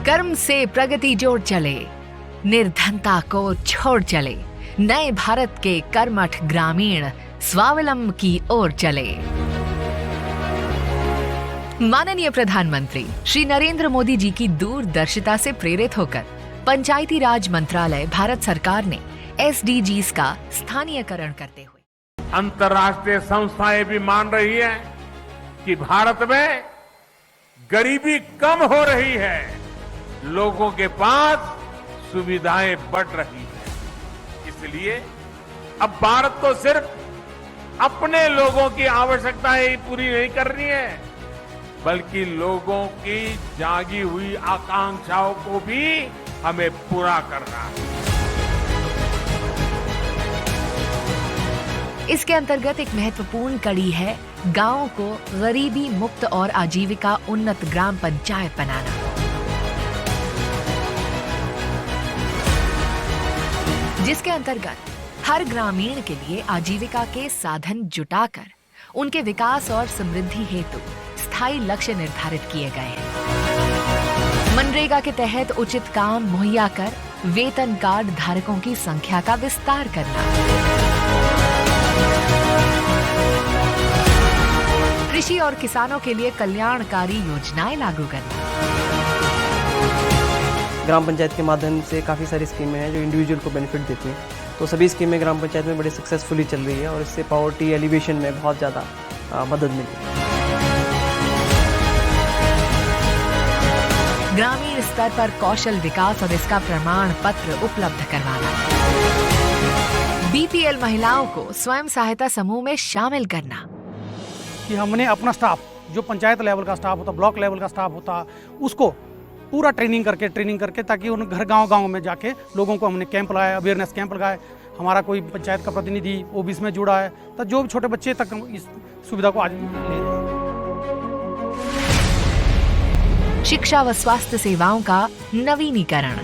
कर्म से प्रगति जोड़ चले, निर्धनता को छोड़ चले, नए भारत के कर्मठ ग्रामीण स्वावलंबन की ओर चले। माननीय प्रधानमंत्री श्री नरेंद्र मोदी जी की दूरदर्शिता से प्रेरित होकर पंचायती राज मंत्रालय भारत सरकार ने SDGs का स्थानीयकरण करते हुए अंतर्राष्ट्रीय संस्थाएं भी मान रही है कि भारत में गरीबी कम हो रही है, लोगों के पास सुविधाएं बढ़ रही है। इसलिए अब भारत को सिर्फ अपने लोगों की आवश्यकताएं ही पूरी नहीं करनी है, बल्कि लोगों की जागी हुई आकांक्षाओं को भी हमें पूरा करना है। इसके अंतर्गत एक महत्वपूर्ण कड़ी है गांवों को गरीबी मुक्त और आजीविका उन्नत ग्राम पंचायत बनाना। जिसके अंतर्गत हर ग्रामीण के लिए आजीविका के साधन जुटाकर उनके विकास और समृद्धि हेतु स्थायी लक्ष्य निर्धारित किए गए हैं। मनरेगा के तहत उचित काम मुहैया कर वेतन कार्ड धारकों की संख्या का विस्तार करना, कृषि और किसानों के लिए कल्याणकारी योजनाएं लागू करना। ग्राम पंचायत के माध्यम से काफ़ी सारी स्कीमें हैं जो इंडिविजुअल को बेनिफिट देती हैं, तो सभी स्कीमें ग्राम पंचायत में बड़े सक्सेसफुली चल रही है और इससे पॉवर्टी एलिवेशन में बहुत ज़्यादा मदद मिली है। ग्रामीण स्तर पर कौशल विकास और इसका प्रमाण पत्र उपलब्ध करवाना, BPL महिलाओं को स्वयं सहायता समूह में शामिल करना, कि हमने अपना स्टाफ जो पंचायत लेवल का स्टाफ होता, ब्लॉक लेवल का स्टाफ होता, उसको पूरा ट्रेनिंग करके ताकि उन घर गांव में जाके लोगों को हमने कैंप लगाया, अवेयरनेस कैंप लगाए। हमारा कोई पंचायत का प्रतिनिधि वो भी इसमें जुड़ा है, तो जो भी छोटे बच्चे तक इस सुविधा को आज ले जाए। शिक्षा व स्वास्थ्य सेवाओं का नवीनीकरण,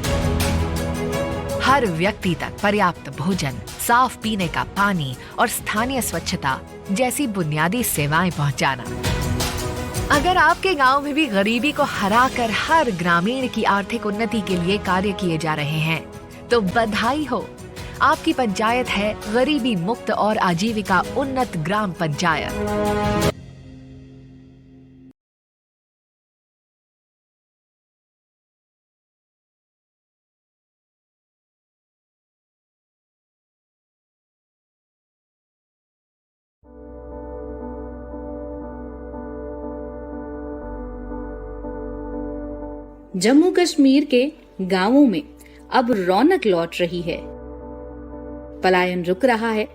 हर व्यक्ति तक पर्याप्त भोजन, साफ पीने का पानी और स्थानीय स्वच्छता जैसी बुनियादी सेवाएं पहुंचाना। अगर आपके गांव में भी गरीबी को हराकर हर ग्रामीण की आर्थिक उन्नति के लिए कार्य किए जा रहे हैं, तो बधाई हो, आपकी पंचायत है गरीबी मुक्त और आजीविका उन्नत ग्राम पंचायत। जम्मू कश्मीर के गांवों में अब रौनक लौट रही है, पलायन रुक रहा है।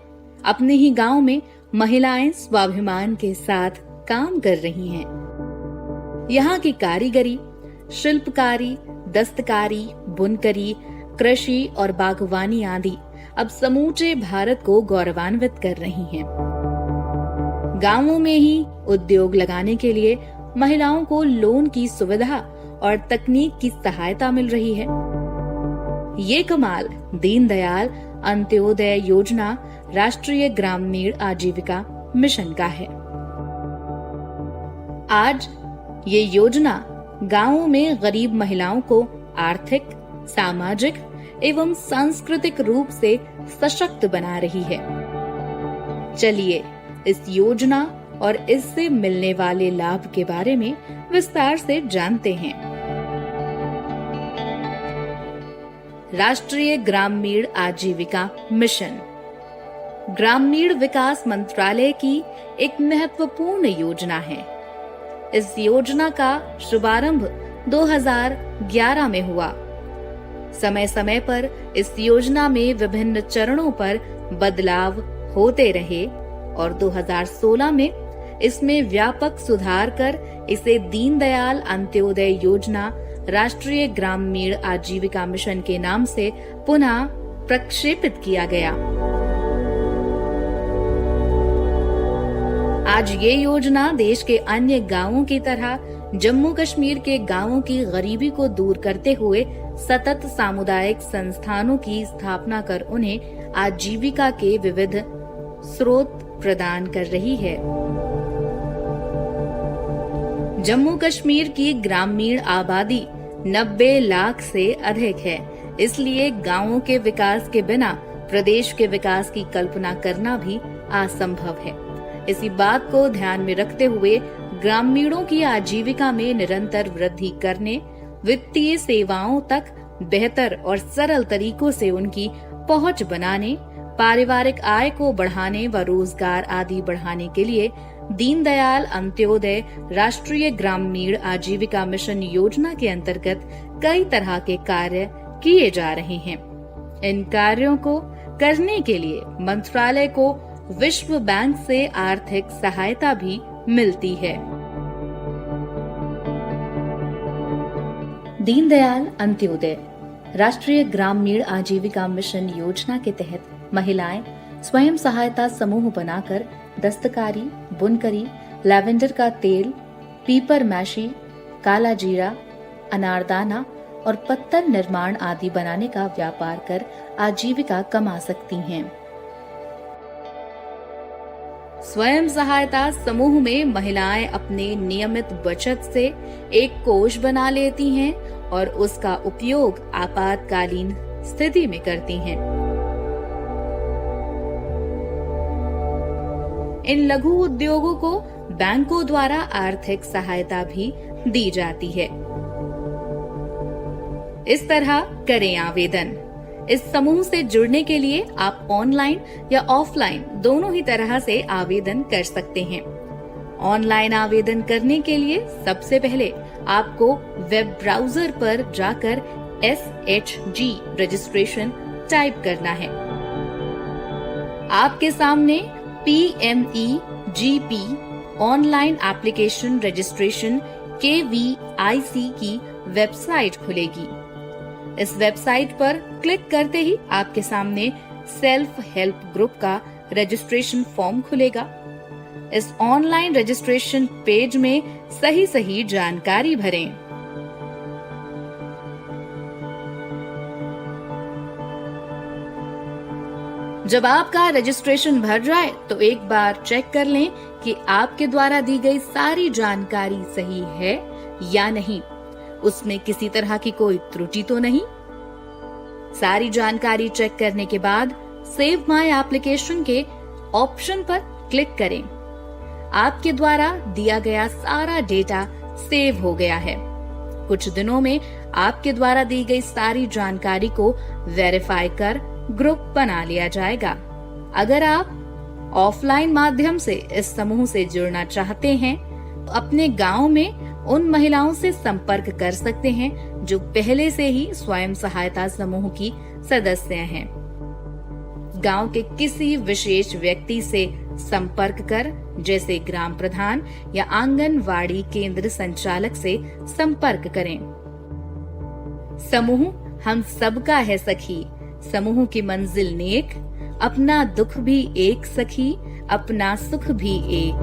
अपने ही गांव में महिलाएं स्वाभिमान के साथ काम कर रही हैं। यहाँ की कारीगरी, शिल्पकारी, दस्तकारी, बुनकरी, कृषि और बागवानी आदि अब समूचे भारत को गौरवान्वित कर रही हैं। गांवों में ही उद्योग लगाने के लिए महिलाओं को लोन की सुविधा और तकनीक की सहायता मिल रही है। ये कमाल दीनदयाल अंत्योदय योजना राष्ट्रीय ग्रामीण आजीविका मिशन का है। आज ये योजना गांवों में गरीब महिलाओं को आर्थिक, सामाजिक एवं सांस्कृतिक रूप से सशक्त बना रही है। चलिए इस योजना और इससे मिलने वाले लाभ के बारे में विस्तार से जानते हैं। राष्ट्रीय ग्रामीण आजीविका मिशन ग्रामीण विकास मंत्रालय की एक महत्वपूर्ण योजना है। इस योजना का शुभारंभ 2011 में हुआ। समय समय पर इस योजना में विभिन्न चरणों पर बदलाव होते रहे और 2016 में इसमें व्यापक सुधार कर इसे दीनदयाल अंत्योदय योजना राष्ट्रीय ग्रामीण आजीविका मिशन के नाम से पुनः प्रक्षेपित किया गया। आज ये योजना देश के अन्य गांवों की तरह जम्मू कश्मीर के गांवों की गरीबी को दूर करते हुए सतत सामुदायिक संस्थानों की स्थापना कर उन्हें आजीविका के विविध स्रोत प्रदान कर रही है। जम्मू कश्मीर की ग्रामीण आबादी 90 लाख से अधिक है। इसलिए गांवों के विकास के बिना प्रदेश के विकास की कल्पना करना भी असंभव है। इसी बात को ध्यान में रखते हुए ग्रामीणों की आजीविका में निरंतर वृद्धि करने, वित्तीय सेवाओं तक बेहतर और सरल तरीकों से उनकी पहुंच बनाने, पारिवारिक आय को बढ़ाने व रोजगार आदि बढ़ाने के लिए दीनदयाल अंत्योदय राष्ट्रीय ग्रामीण आजीविका मिशन योजना के अंतर्गत कई तरह के कार्य किए जा रहे हैं। इन कार्यों को करने के लिए मंत्रालय को विश्व बैंक से आर्थिक सहायता भी मिलती है। दीनदयाल अंत्योदय राष्ट्रीय ग्रामीण आजीविका मिशन योजना के तहत महिलाएं स्वयं सहायता समूह बनाकर दस्तकारी, बुनकरी, लैवेंडर का तेल, पीपर मैशी, काला जीरा, अनारदाना और पत्तल निर्माण आदि बनाने का व्यापार कर आजीविका कमा सकती हैं। स्वयं सहायता समूह में महिलाएं अपने नियमित बचत से एक कोष बना लेती हैं और उसका उपयोग आपातकालीन स्थिति में करती हैं। इन लघु उद्योगों को बैंकों द्वारा आर्थिक सहायता भी दी जाती है। इस तरह करें आवेदन। इस समूह से जुड़ने के लिए आप ऑनलाइन या ऑफलाइन दोनों ही तरह से आवेदन कर सकते हैं। ऑनलाइन आवेदन करने के लिए सबसे पहले आपको वेब ब्राउजर पर जाकर SHG रजिस्ट्रेशन टाइप करना है। आपके सामने PMEGP online application registration KVIC की वेबसाइट खुलेगी। इस वेबसाइट पर क्लिक करते ही आपके सामने सेल्फ हेल्प ग्रुप का रजिस्ट्रेशन फॉर्म खुलेगा। इस ऑनलाइन रजिस्ट्रेशन पेज में सही जानकारी भरें। जब आपका रजिस्ट्रेशन भर जाए तो एक बार चेक कर लें कि आपके द्वारा दी गई सारी जानकारी सही है या नहीं, उसमें किसी तरह की कोई त्रुटि तो नहीं। सारी जानकारी चेक करने के बाद सेव माय एप्लीकेशन के ऑप्शन पर क्लिक करें। आपके द्वारा दिया गया सारा डेटा सेव हो गया है। कुछ दिनों में आपके द्वारा दी गई सारी जानकारी को वेरीफाई कर ग्रुप बना लिया जाएगा। अगर आप ऑफलाइन माध्यम से इस समूह से जुड़ना चाहते हैं तो अपने गांव में उन महिलाओं से संपर्क कर सकते हैं जो पहले से ही स्वयं सहायता समूह की सदस्य हैं। गांव के किसी विशेष व्यक्ति से संपर्क कर, जैसे ग्राम प्रधान या आंगनवाड़ी केंद्र संचालक से संपर्क करें। समूह हम सबका है सखी, समूह की मंजिल नेक, अपना दुख भी एक सखी, अपना सुख भी एक।